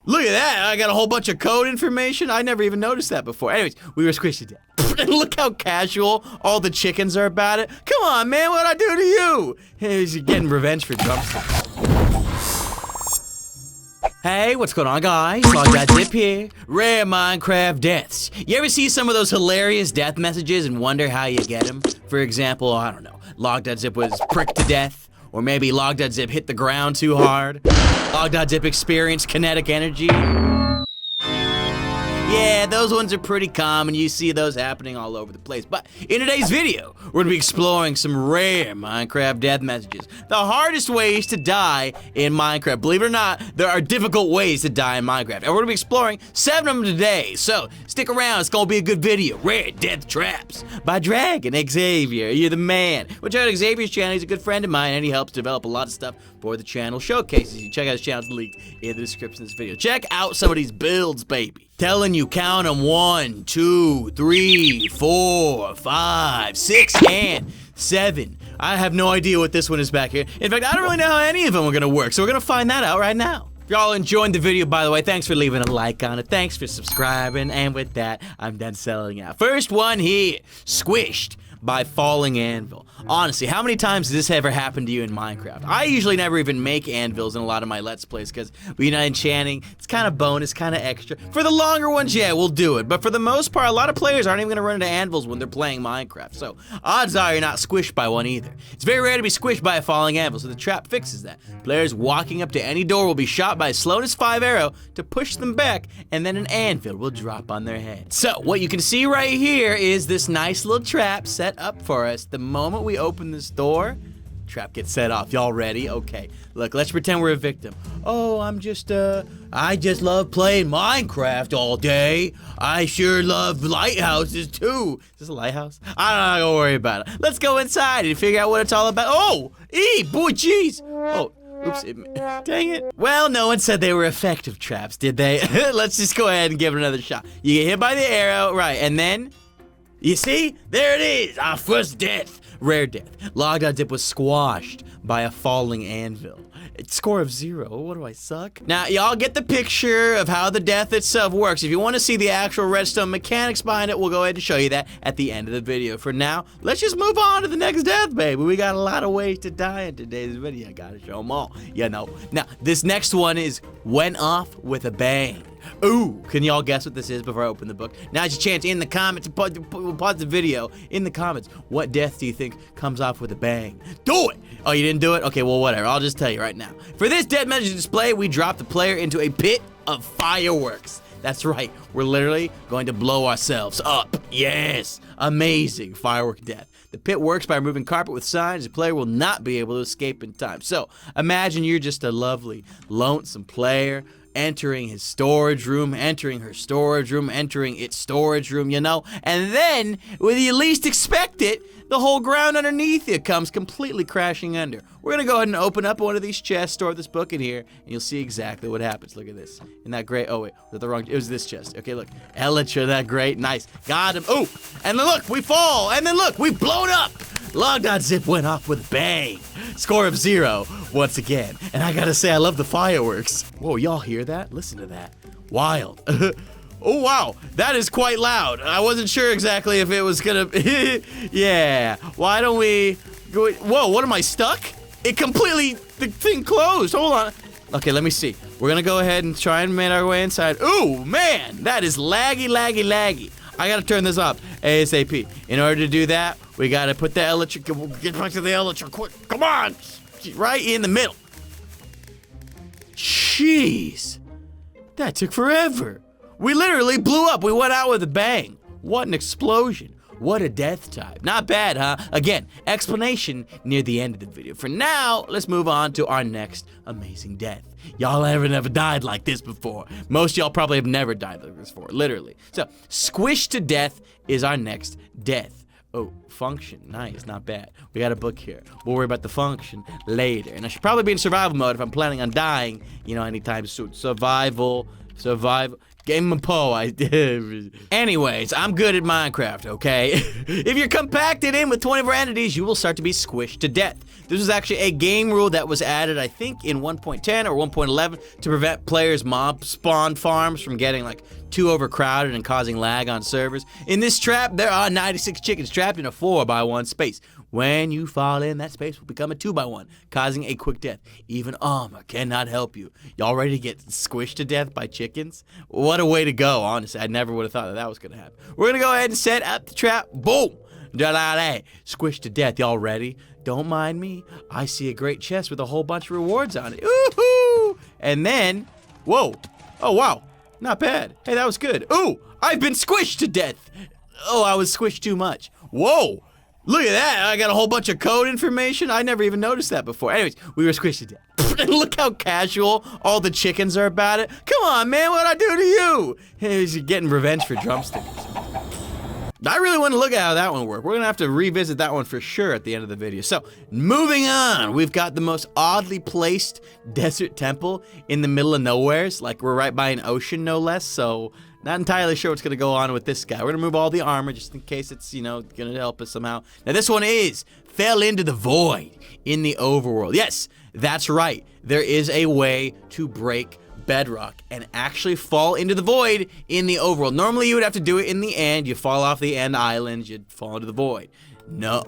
Look at that. I got a whole bunch of code information. I never even noticed that before. Anyways, we were squished to death. And look how casual all the chickens are about it. Come on, man. What'd I do to you? He's getting revenge for drumsticks. Hey, what's going on, guys? Log.zip here. Rare Minecraft deaths. You ever see some of those hilarious death messages and wonder how you get them? For example, I don't know, Log.zip was pricked to death. Or maybe Log.zip hit the ground too hard. Log.zip experienced kinetic energy. Yeah, those ones are pretty common. You see those happening all over the place. But in today's video, we're gonna be exploring some rare Minecraft death messages. The hardest ways to die in Minecraft. Believe it or not, there are difficult ways to die in Minecraft. And we're gonna be exploring 7 of them today. So stick around, it's gonna be a good video. Rare Death Traps by Dragon Xavier. You're the man. Well, check out Xavier's channel. He's a good friend of mine and he helps develop a lot of stuff for the channel showcases. You check out his channel's linked in the description of this video. Check out some of these builds, baby. Telling you, count them 1, 2, 3, 4, 5, 6, and 7. I have no idea what this one is back here. In fact, I don't really know how any of them are gonna work, so we're gonna find that out right now. If y'all enjoying the video, by the way, thanks for leaving a like on it. Thanks for subscribing, and with that, I'm done selling out. First one here, Squished by Falling Anvil. Honestly, how many times has this ever happened to you in Minecraft? I usually never even make anvils in a lot of my Let's Plays because, you know, enchanting, it's kind of bonus, kind of extra. For the longer ones, yeah, we'll do it. But for the most part, a lot of players aren't even going to run into anvils when they're playing Minecraft. So, odds are you're not squished by one either. It's very rare to be squished by a falling anvil, so the trap fixes that. Players walking up to any door will be shot by a slowness 5 arrow to push them back, and then an anvil will drop on their head. So, what you can see right here is this nice little trap set up for us. The moment we open this door, trap gets set off. Y'all ready? Okay. Look, let's pretend we're a victim. Oh, I just love playing Minecraft all day. I sure love lighthouses too. Is this a lighthouse? I don't worry about it. Let's go inside and figure out what it's all about. Oh, boy, jeez. Oh, oops, dang it. Well, no one said they were effective traps, did they? Let's just go ahead and give it another shot. You get hit by the arrow, right, and then, you see? There it is, our first death. Rare death. Log.zip was squashed by a falling anvil. Score of 0. What do I suck? Now, y'all get the picture of how the death itself works. If you want to see the actual redstone mechanics behind it, we'll go ahead and show you that at the end of the video. For now, let's just move on to the next death, baby. We got a lot of ways to die in today's video. I gotta show them all. You know. Now, this next one is went off with a bang. Ooh, can y'all guess what this is before I open the book? Now's your chance in the comments. Pause the video. In the comments, what death do you think comes off with a bang? Do it! Oh, you didn't do it? Okay, well, whatever. I'll just tell you right now. For this death message display, we drop the player into a pit of fireworks. That's right. We're literally going to blow ourselves up. Yes! Amazing firework death. The pit works by removing carpet with signs. The player will not be able to escape in time. So, imagine you're just a lovely, lonesome player entering his storage room, entering her storage room, entering its storage room, you know? And then, when you least expect it, the whole ground underneath you comes completely crashing under. We're gonna go ahead and open up one of these chests, store this book in here, and you'll see exactly what happens. Look at this. Isn't that great? Oh, wait, was that the wrong? It was this chest. Okay, look. Elytra, that great. Nice. Got him. Oh, and then look, we fall. And then look, we've blown up. Log.zip went off with a bang. Score of 0 once again. And I gotta say, I love the fireworks. Whoa, y'all hear that? Listen to that. Wild. Oh, wow. That is quite loud. I wasn't sure exactly if it was gonna... Yeah. Why don't we... go? Whoa, what am I stuck? It completely... The thing closed. Hold on. Okay, let me see. We're gonna go ahead and try and make our way inside. Ooh, man. That is laggy, laggy, laggy. I gotta turn this off ASAP. In order to do that, we gotta put the elytra... Get back to the elytra quick. Come on. Right in the middle. Jeez. That took forever. We literally blew up. We went out with a bang. What an explosion. What a death type. Not bad, huh? Again, explanation near the end of the video. For now, let's move on to our next amazing death. Y'all haven't ever died like this before. Most y'all probably have never died like this before, literally. So, squished to death is our next death. Oh, function. Nice, not bad. We got a book here. We'll worry about the function later. And I should probably be in survival mode if I'm planning on dying, you know, anytime soon. Survival, Survival. Game of Poe. Anyways, I'm good at Minecraft, okay? If you're compacted in with 24 entities, you will start to be squished to death. This was actually a game rule that was added, I think, in 1.10 or 1.11 to prevent players' mob spawn farms from getting like too overcrowded and causing lag on servers. In this trap, there are 96 chickens trapped in a 4x1 space. When you fall in, that space will become a 2x1, causing a quick death. Even armor cannot help you. Y'all ready to get squished to death by chickens? What a way to go, honestly. I never would have thought that was going to happen. We're going to go ahead and set up the trap. Boom! Squished to death. Y'all ready? Don't mind me. I see a great chest with a whole bunch of rewards on it. Ooh-hoo! And then, whoa. Oh, wow. Not bad. Hey, that was good. Ooh, I've been squished to death. Oh, I was squished too much. Whoa. Look at that. I got a whole bunch of code information. I never even noticed that before. Anyways, we were squished to death. And look how casual all the chickens are about it. Come on, man. What'd I do to you? Hey, you're getting revenge for drumsticks. I really want to look at how that one worked. We're going to have to revisit that one for sure at the end of the video. So, moving on. We've got the most oddly placed desert temple in the middle of nowheres. Like, we're right by an ocean, no less. So, not entirely sure what's going to go on with this guy. We're going to move all the armor just in case it's, you know, going to help us somehow. Now, this one fell into the void in the overworld. Yes, that's right. There is a way to break Bedrock and actually fall into the void in the overworld. Normally you would have to do it in the end. You fall off the end island, you'd fall into the void. No,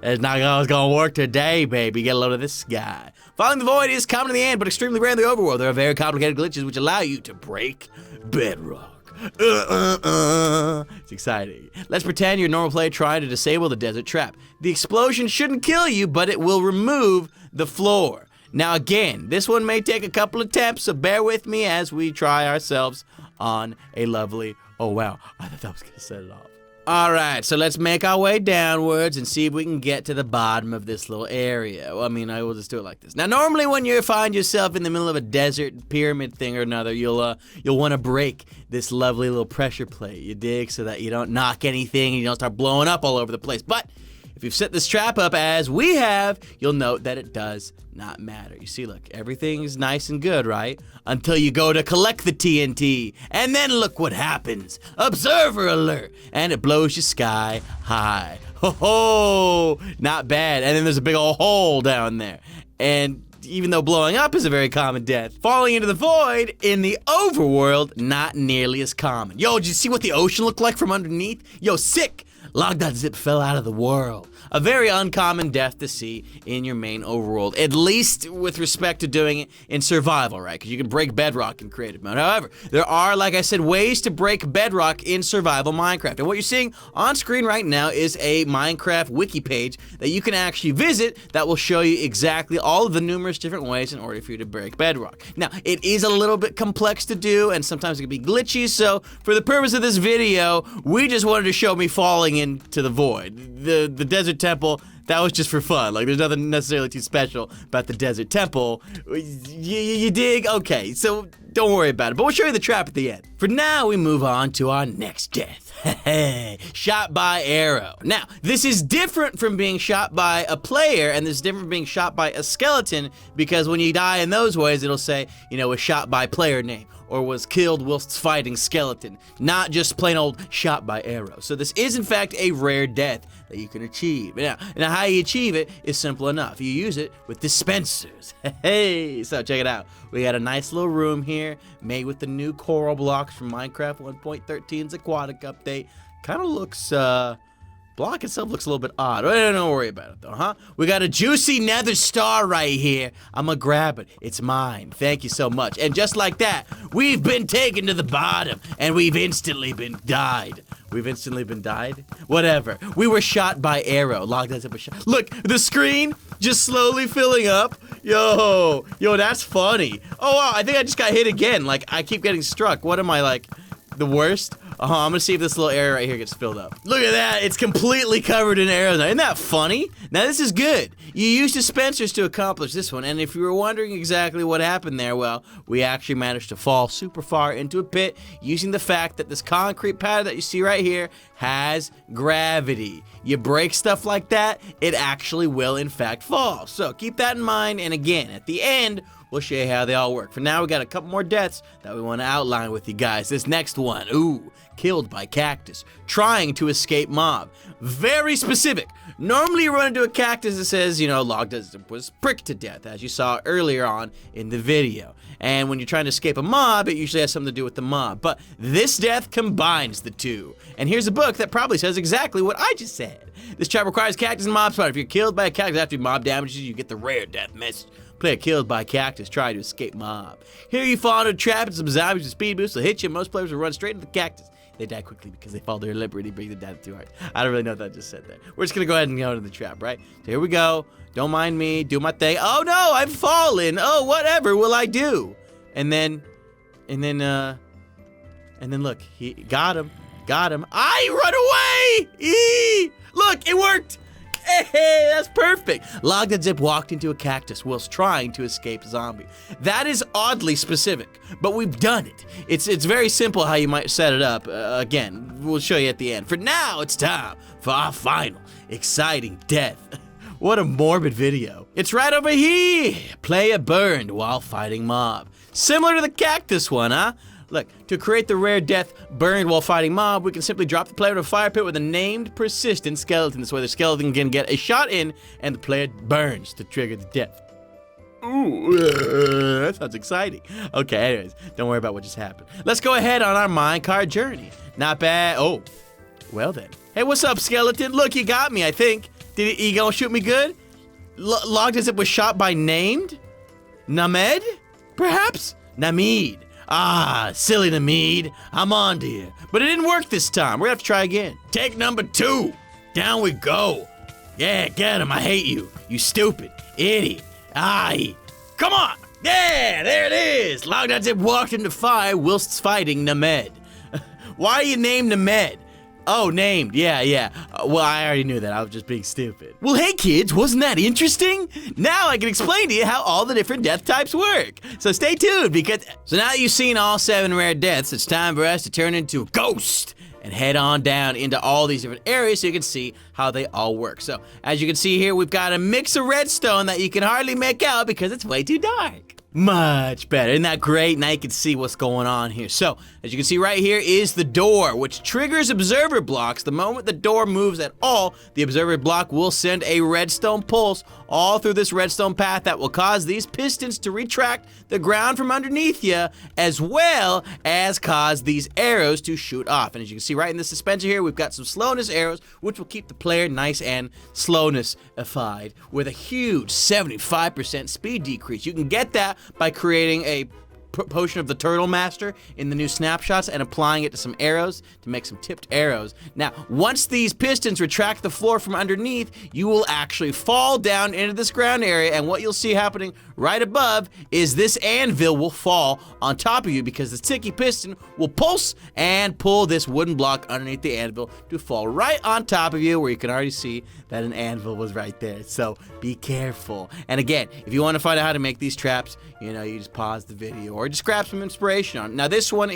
that's not how it's gonna work today, baby. Get a load of this guy. Falling the void is common in the end, but extremely rare in the overworld. There are very complicated glitches which allow you to break Bedrock. It's exciting. Let's pretend you're a normal player trying to disable the desert trap. The explosion shouldn't kill you, but it will remove the floor. Now again, this one may take a couple of attempts, so bear with me as we try ourselves on a lovely, oh wow, I thought that was gonna set it off. Alright, so let's make our way downwards and see if we can get to the bottom of this little area. Well, I mean, I will just do it like this. Now normally when you find yourself in the middle of a desert pyramid thing or another, you'll want to break this lovely little pressure plate, you dig, so that you don't knock anything and you don't start blowing up all over the place. But if you've set this trap up as we have, you'll note that it does not matter. You see, look, everything's nice and good, right? Until you go to collect the TNT. And then look what happens. Observer alert. And it blows you sky high. Ho ho! Not bad. And then there's a big old hole down there. And even though blowing up is a very common death, falling into the void in the overworld, not nearly as common. Yo, did you see what the ocean looked like from underneath? Yo, sick! Log.zip fell out of the world. A very uncommon death to see in your main overworld, at least with respect to doing it in survival, right? Because you can break Bedrock in creative mode. However, there are, like I said, ways to break Bedrock in survival Minecraft. And what you're seeing on screen right now is a Minecraft wiki page that you can actually visit that will show you exactly all of the numerous different ways in order for you to break Bedrock. Now, it is a little bit complex to do, and sometimes it can be glitchy, so for the purpose of this video, we just wanted to show me falling into the void. The desert temple, that was just for fun. Like, there's nothing necessarily too special about the desert temple. You dig? Okay, so don't worry about it. But we'll show you the trap at the end. For now, we move on to our next death. Shot by arrow. Now, this is different from being shot by a player, and this is different from being shot by a skeleton, because when you die in those ways, it'll say, you know, was shot by player name, or was killed whilst fighting skeleton, not just plain old shot by arrow. So this is in fact a rare death that you can achieve. Now how you achieve it is simple enough. You use it with dispensers. Hey, so check it out. We got a nice little room here made with the new coral blocks from Minecraft 1.13's aquatic update. Kind of looks, block itself looks a little bit odd. Don't worry about it though, huh? We got a juicy nether star right here. I'm gonna grab it. It's mine. Thank you so much. And just like that, we've been taken to the bottom, and we've instantly been died. We've instantly been died? Whatever. We were shot by arrow. Logdotzip shot. Look, the screen just slowly filling up. Yo, that's funny. Oh wow, I think I just got hit again. Like, I keep getting struck. What am I, like, the worst? I'm gonna see if this little area right here gets filled up. Look at that, it's completely covered in arrows. Isn't that funny? Now this is good. You use dispensers to accomplish this one, and if you were wondering exactly what happened there, well, we actually managed to fall super far into a pit using the fact that this concrete pad that you see right here has gravity. You break stuff like that, it actually will in fact fall. So keep that in mind, and again, at the end, we'll show you how they all work. For now, we got a couple more deaths that we want to outline with you guys. This next one, killed by cactus, trying to escape mob. Very specific. Normally you run into a cactus that says, Logdotzip was pricked to death, as you saw earlier on in the video. And when you're trying to escape a mob, it usually has something to do with the mob. But this death combines the two. And here's a book that probably says exactly what I just said. This trap requires cactus and mob spawn. If you're killed by a cactus after mob damages, you get the rare death message. Player killed by a cactus trying to escape mob. Here you fall into a trap and some zombies with speed boosts will hit you. Most players will run straight into the cactus. They die quickly because they fall deliberately, breathing down too hard. I don't really know what that just said there. We're just gonna go ahead and go into the trap, right? So here we go. Don't mind me, do my thing. Oh no, I've fallen. Oh, whatever will I do? And then look, he got him. I run away! Look, it worked! Hey, that's perfect. Logdotzip walked into a cactus whilst trying to escape a zombie. That is oddly specific, but we've done it. It's very simple how you might set it up. Again, we'll show you at the end. For now, it's time for our final exciting death. What a morbid video. It's right over here. Player burned while fighting mob. Similar to the cactus one, huh? Look, to create the rare death burned while fighting mob, we can simply drop the player to a fire pit with a named persistent skeleton. This way the skeleton can get a shot in and the player burns to trigger the death. Ooh, that sounds exciting. Okay, anyways, don't worry about what just happened. Let's go ahead on our minecart journey. Not bad. Oh, well then. Hey, what's up, skeleton? Look, you got me, I think. Did he gonna shoot me good? Logdotzip was shot by named? Named? Perhaps? Namid. Ah, silly Namid. I'm on to you. But it didn't work this time. We're gonna have to try again. Take number 2. Down we go. Yeah, get him. I hate you. You stupid idiot. Aye. Come on. Yeah, there it is. Logdotzip walked into fire whilst fighting Named. Why are you named Named? Oh, named. Yeah. Well, I already knew that. I was just being stupid. Well, hey, kids, wasn't that interesting? Now I can explain to you how all the different death types work. So stay tuned because... So now that you've seen all 7 rare deaths, it's time for us to turn into a ghost and head on down into all these different areas so you can see how they all work. So as you can see here, we've got a mix of redstone that you can hardly make out because it's way too dark. Much better. Isn't that great? Now you can see what's going on here. So, as you can see right here is the door, which triggers observer blocks. The moment the door moves at all, the observer block will send a redstone pulse all through this redstone path that will cause these pistons to retract the ground from underneath you, as well as cause these arrows to shoot off. And as you can see right in the dispenser here, we've got some slowness arrows, which will keep the player nice and slowness-ified with a huge 75% speed decrease. You can get that by creating a potion of the Turtle Master in the new snapshots and applying it to some arrows to make some tipped arrows. Now, once these pistons retract the floor from underneath, you will actually fall down into this ground area, and what you'll see happening right above is this anvil will fall on top of you because the sticky piston will pulse and pull this wooden block underneath the anvil to fall right on top of you, where you can already see that an anvil was right there. So be careful. And again, if you want to find out how to make these traps, you just pause the video or just grab some inspiration on it. Now this one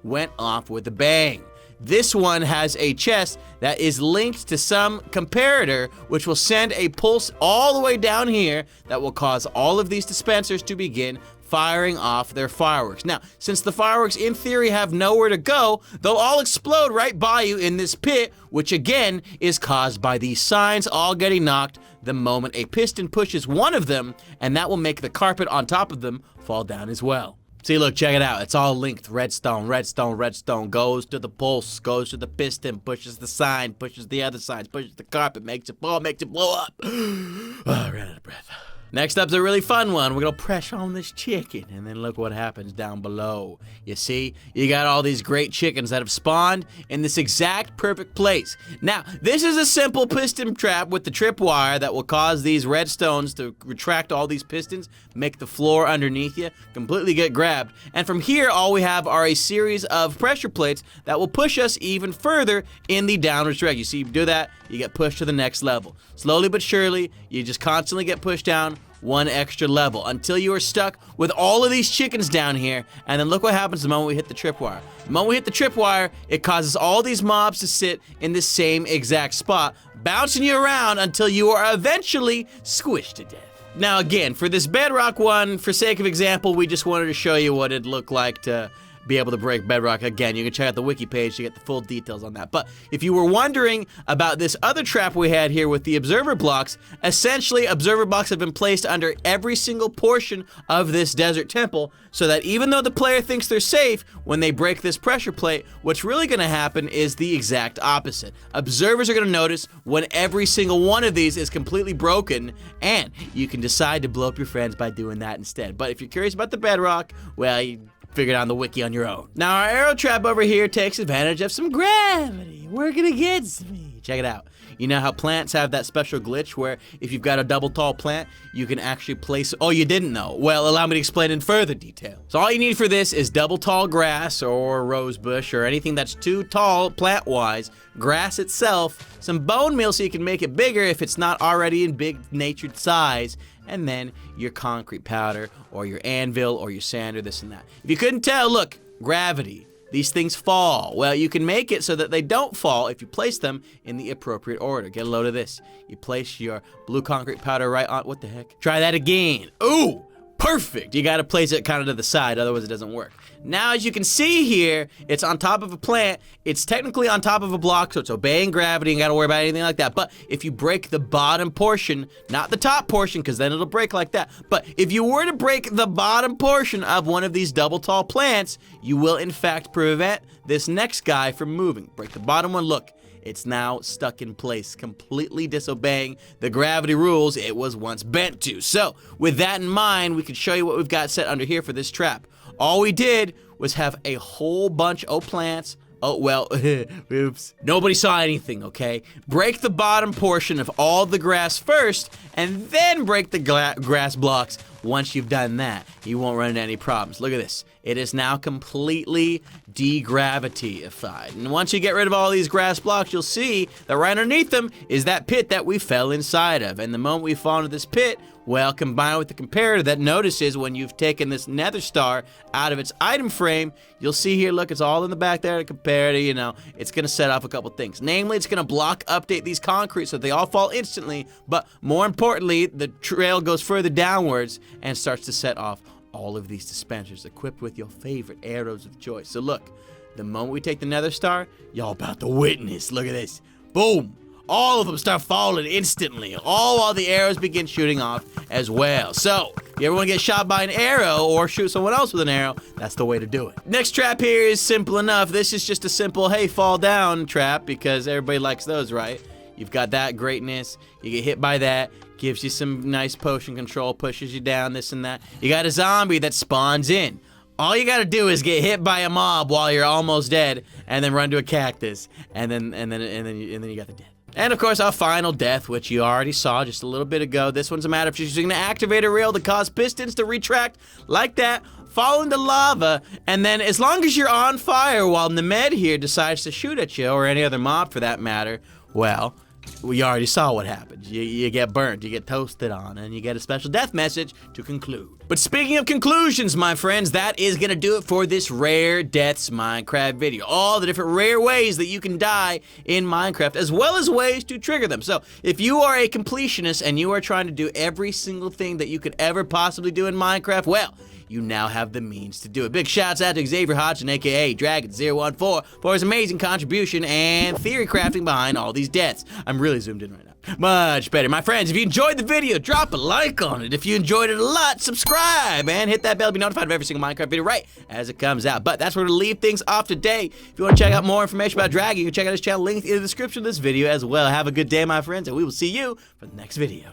went off with a bang. This one has a chest that is linked to some comparator, which will send a pulse all the way down here that will cause all of these dispensers to begin firing off their fireworks. Now, since the fireworks in theory have nowhere to go, they'll all explode right by you in this pit, which again is caused by these signs all getting knocked the moment a piston pushes one of them, and that will make the carpet on top of them fall down as well. See, look, check it out. It's all linked. Redstone, redstone, redstone. Goes to the pulse, goes to the piston, pushes the sign, pushes the other signs, pushes the carpet, makes it blow up. Oh, I ran out of breath. Next up's a really fun one. We're gonna press on this chicken, and then look what happens down below. You see, you got all these great chickens that have spawned in this exact perfect place. Now, this is a simple piston trap with the tripwire that will cause these redstones to retract all these pistons, make the floor underneath you completely get grabbed. And from here, all we have are a series of pressure plates that will push us even further in the downward direction. You see, you do that, you get pushed to the next level. Slowly but surely, you just constantly get pushed down one extra level until you are stuck with all of these chickens down here. And then look what happens the moment we hit the tripwire. The moment we hit the tripwire, it causes all these mobs to sit in the same exact spot, bouncing you around until you are eventually squished to death. Now again, for this Bedrock one, for sake of example, we just wanted to show you what it'd look like to be able to break Bedrock. Again, you can check out the wiki page to get the full details on that. But if you were wondering about this other trap we had here with the observer blocks, essentially observer blocks have been placed under every single portion of this desert temple, so that even though the player thinks they're safe, when they break this pressure plate, what's really going to happen is the exact opposite. Observers are going to notice when every single one of these is completely broken, and you can decide to blow up your friends by doing that instead. But if you're curious about the Bedrock, well, you figure it out on the wiki on your own. Now our arrow trap over here takes advantage of some gravity working against me. Check it out. You know how plants have that special glitch where if you've got a double tall plant, you can actually place, oh, you didn't know? Well, allow me to explain in further detail. So all you need for this is double tall grass or rose bush or anything that's too tall plant-wise, grass itself, some bone meal so you can make it bigger if it's not already in big natured size, and then your concrete powder or your anvil or your sand or this and that. If you couldn't tell, look, gravity. These things fall. Well, you can make it so that they don't fall if you place them in the appropriate order. Get a load of this. You place your blue concrete powder right on, what the heck? Try that again. Ooh, perfect. You gotta place it kind of to the side, otherwise it doesn't work. Now, as you can see here, it's on top of a plant. It's technically on top of a block, so it's obeying gravity. You gotta worry about anything like that. But if you break the bottom portion, not the top portion, because then it'll break like that. But if you were to break the bottom portion of one of these double tall plants, you will in fact prevent this next guy from moving. Break the bottom one, look. It's now stuck in place, completely disobeying the gravity rules it was once bent to. So, with that in mind, we can show you what we've got set under here for this trap. All we did was have a whole bunch of plants. Oh, well, oops. Nobody saw anything, okay? Break the bottom portion of all the grass first, and then break the grass blocks. Once you've done that, you won't run into any problems. Look at this. It is now completely degravitified. And once you get rid of all these grass blocks, you'll see that right underneath them is that pit that we fell inside of. And the moment we fall into this pit, well, combined with the comparator that notices when you've taken this nether star out of its item frame, you'll see here, look, it's all in the back there, the comparator, you know, it's gonna set off a couple things. Namely, it's gonna block update these concrete so they all fall instantly, but more importantly, the trail goes further downwards and starts to set off all of these dispensers equipped with your favorite arrows of choice. So look, the moment we take the nether star, y'all about to witness. Look at this. Boom. All of them start falling instantly, all while the arrows begin shooting off as well. So, if you ever want to get shot by an arrow or shoot someone else with an arrow, that's the way to do it. Next trap here is simple enough. This is just a simple, hey, fall down trap, because everybody likes those, right? You've got that greatness, you get hit by that, gives you some nice potion control, pushes you down, this and that. You got a zombie that spawns in. All you gotta do is get hit by a mob while you're almost dead, and then run to a cactus, and then you got the death. And of course, our final death, which you already saw just a little bit ago. This one's a matter of just using the activator rail to cause pistons to retract like that, fall into lava, and then as long as you're on fire while Nemed here decides to shoot at you, or any other mob for that matter, well, we already saw what happens. You get burnt, you get toasted on, and you get a special death message to conclude. But speaking of conclusions, my friends, that is gonna do it for this Rare Deaths Minecraft video. All the different rare ways that you can die in Minecraft, as well as ways to trigger them. So, if you are a completionist and you are trying to do every single thing that you could ever possibly do in Minecraft, well, you now have the means to do it. Big shouts out to Xavier Hodgson, aka Dragon014, for his amazing contribution and theory crafting behind all these deaths. I'm really zoomed in right now. Much better. My friends, if you enjoyed the video, drop a like on it. If you enjoyed it a lot, subscribe and hit that bell to be notified of every single Minecraft video right as it comes out. But that's where to leave things off today. If you want to check out more information about Dragon, you can check out his channel, linked in the description of this video as well. Have a good day, my friends, and we will see you for the next video.